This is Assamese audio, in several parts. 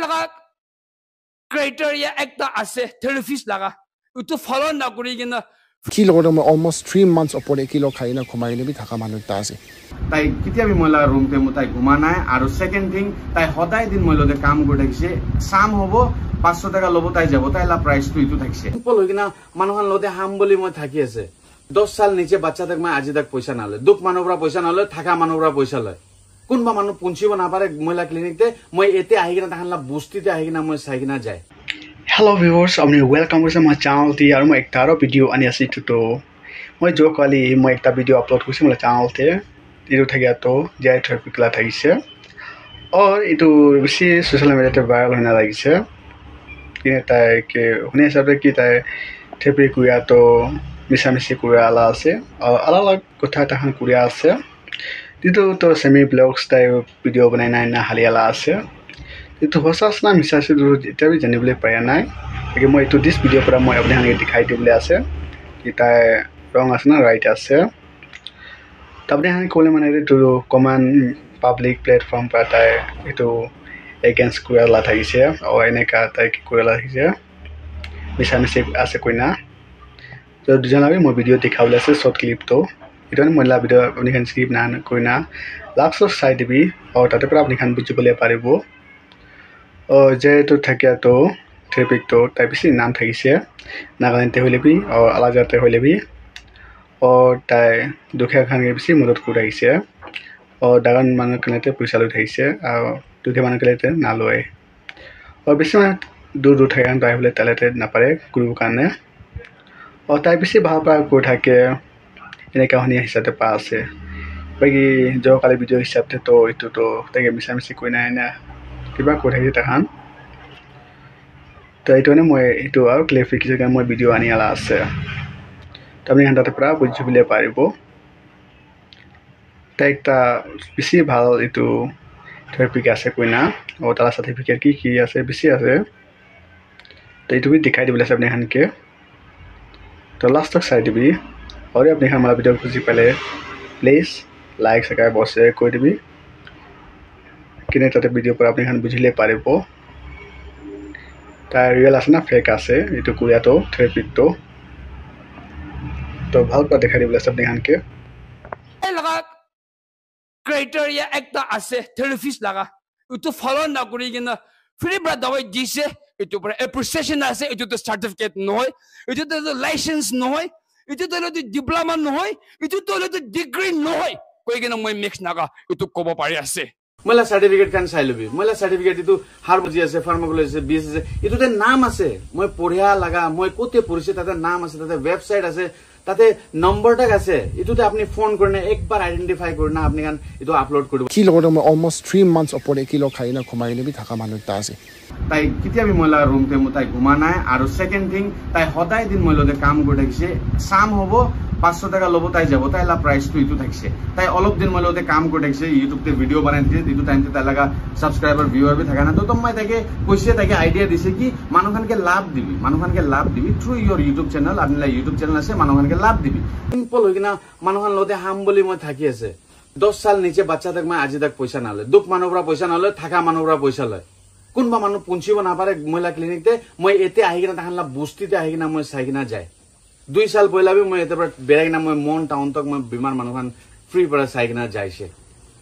লাগা ক্রাইটেরিয়া একটা আছে থেরাপিস্ট লাগা উটো ফলো না করি কিনা kilo almost 3 months opore kilo khaina khumai bi thaka manu ta ase তাই কিতিয়াবি মহিলা রুম তে মতাই ঘুমা নাই আর সেকেন্ড থিং তাই হদাই দিন মহিলাতে কাম করে থাকছে সাম হবো 500 টাকা লব তাই যাব তাইলা প্রাইস তো ইতু থাকছে সিম্পল হৈ কিনা মানুহন লতে হাম বলি মই থাকি আছে 10 সাল নিচে বাচ্চা তক মই আজি তক পয়সা না লয় দুখ মানবরা পয়সা না লয় থাকা মানবরা পয়সা লয় কোনবা মানুহ পুঞ্চিব না পারে মহিলা ক্লিনিক তে মই এতে আহি কিনা তাহানলা বস্তিতে আহি কিনা মই চাই কিনা যায় Hello viewers, I'm welcome to my channel. Ti aru moi ekta video ani ase to moi jo kali moi ekta video upload korisi my channel te etu thagya to jai traffic la thagise aur etu beshi social media te viral hoina lagise kine tai ke hone hisabe ki tai traffic kuya to misamishi kuya ala ase ala alag kotha ta han kuya ase etu to semi vlogs tai video banai na haliala ase itu hosas na misase duru eta bi janibole paya nai ke moi to this video para moi apne hane dikhai dibole ase eta wrong ase na right ase tabne hane kole mane to common public platform pa tai etu against kuya la thaise aur ene ka tai ki kuya la thaise misase ase koina to dujana bi moi video dikhawle ase short clip to etu moi la video apni kan skip na koina last of side bi aur tate para apni kan bujibole paribo और जे तो थकिया तो ट्रैफिक तो टाइपिसी नाम थकिसे नागालैंड होले भी और अलग जाते होले भी और ताई दुखिया खान के बिसी मदद कुराइसे और दागन मान कनेते पैसा लै थैसे और दुखिया मान कलेते ना लय और बिसी दूर दूर थाकान ताई होले तलेते ना पारे गुरु काने और ताई बिसी भाव पा को थाके एने कहानी हिसाबते पा আছে बाकी जो काले वीडियो हिसाबते तो इतो तो ताके मिसामिसि कोइना ना কিবা কোঠাই তাহান তো এইটো মই এইটো আৰু ক্লিয়াৰিফিকেশ্যন মই ভিডিও আনি আলা আছে তুমি হান্দাতে পৰা বুজিবলে পাৰিব তাইটা বেছি ভাল এইটো টপিক আছে কইনা আৰু তাৰ সাৰ্টিফিকেট কি আছে বেছি আছে তো এইটো বি দেখাই দিবলে আছে আপনি হানকে তো লাষ্ট তক চাই দিবি আৰু আপনি হান মালা ভিডিও খুঁজি পালে প্লিজ লাইক সাবস্ক্রাইব বসে কৈ দিবি কিনে তাতে ভিডিও पर আপনি খান বুঝিলে পারিব তা রিয়েল আছে না ফেক আছে এটো কুয়া তো ট্রাফিক তো ভাল করে দেখাই দিবলে আপনি খানকে এই লাগা ক্রাইটেরিয়া একটা আছে থেরাপিস্ট লাগা উটো ফলো না করি কিনা ফ্রি ব্রা দাওয়াই দিছে এটো পরে অ্যাপ্রিসিয়েশন আছে এটো তো সার্টিফিকেট নয় এটো তো লাইসেন্স নয় এটো তো ডিপ্লোমা নয় এটো তো ডিগ্রি নয় কই কিনা মই মিক্স নাগা এটো কব পারি আছে মহিলা সার্টিফিকেট কান চাই লবি মহিলা সার্টিফিকেট ইটো হার্বজি আছে ফার্মাকোলজি আছে বিএস আছে ইটোতে নাম আছে মই পঢ়িয়া লাগা মই কোতে পঢ়িছে তাতে নাম আছে তাতে ওয়েবসাইট আছে তাতে নম্বৰ টাক আছে ইটোতে আপনি ফোন কৰনে একবাৰ আইডেন্টিফাই কৰনা আপনি কান ইটো আপলোড কৰিব kilo almost 3 months opore kilo khaina khumai bi thaka manu ta ase তাই কিতিয়াবি মহিলা রুম তে মতাই ঘুমা নাই আর সেকেন্ড থিং তাই হদাই দিন মহিলাতে কাম করে থাকছে সাম হবো 500 টাকা লব তাই যাব তাইলা প্রাইস তো ইতু থাকছে তাই অলপ দিন মহিলাতে কাম করে থাকছে ইউটিউব তে ভিডিও বানাই দিয়ে ইতু টাইম তে লাগা সাবস্ক্রাইবার ভিউয়ার বি থাকা না তো তোমায় তাকে কইছে তাকে আইডিয়া দিছে কি মানুখানকে লাভ দিবি থ্রু ইওর ইউটিউব চ্যানেল আপনি ইউটিউব চ্যানেল আছে মানুখানকে লাভ দিবি সিম্পল হৈ কিনা মানুখান লতে হাম বলি মই থাকি আছে 10 সাল নিচে বাচ্চা তক মই আজি তক পয়সা না লয় দুখ মানবরা পয়সা না লয় থাকা মানবরা পয়সা লয় কোনবা মানুহ পুঞ্চিব না পারে মহিলা ক্লিনিক তে মই এতে আহি কিনা তাহানলা বস্তিতে আহি কিনা মই চাই কিনা যায় 2 সাল পয়লা বি মই এতে পৰা বেৰাই কিনা মই মন টাউন তক মই বিমান মানুহখান ফ্ৰী পৰা চাই কিনা যাইছে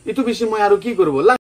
ইটো বেছি মই আৰু কি কৰিব